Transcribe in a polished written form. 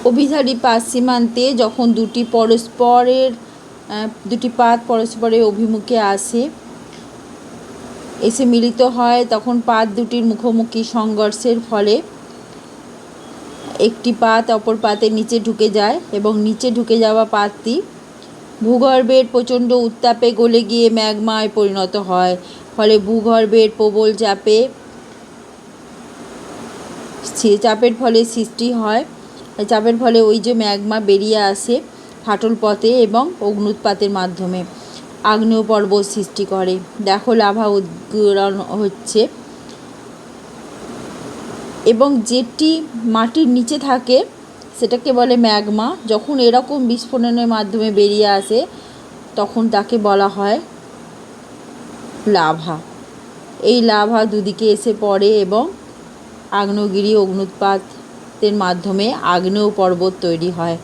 অভিসারী পাত সীমান্তে যখন দুটি পাত পরস্পরের অভিমুখে এসে মিলিত হয়, তখন পাত দুটির মুখোমুখি সংঘর্ষের ফলে একটি পাত অপর পাতের নিচে ঢুকে যায় এবং নিচে ঢুকে যাওয়া পাতটি ভূগর্ভের প্রচণ্ড উত্তাপে গলে গিয়ে ম্যাগমায় পরিণত হয়। ফলে ভূগর্ভের প্রবল চাপের ফলে সৃষ্টি হয়। চাপের ফলে ওই যে ম্যাগমা বেরিয়ে আসে ফাটল পথে এবং অগ্ন্যুৎপাতের মাধ্যমে আগ্নেয় পর্বত সৃষ্টি করে। দেখো লাভা উদগীরণ হচ্ছে, এবং যেটি মাটির নিচে থাকে সেটাকে বলে ম্যাগমা। যখন এরকম বিস্ফোরণের মাধ্যমে বেরিয়ে আসে তখন তাকে বলা হয় লাভা। এই লাভা দুদিকে এসে পড়ে এবং আগ্নেয়গিরি অগ্ন্যুৎপাতের মাধ্যমে আগ্নেয় পর্বত তৈরি হয়।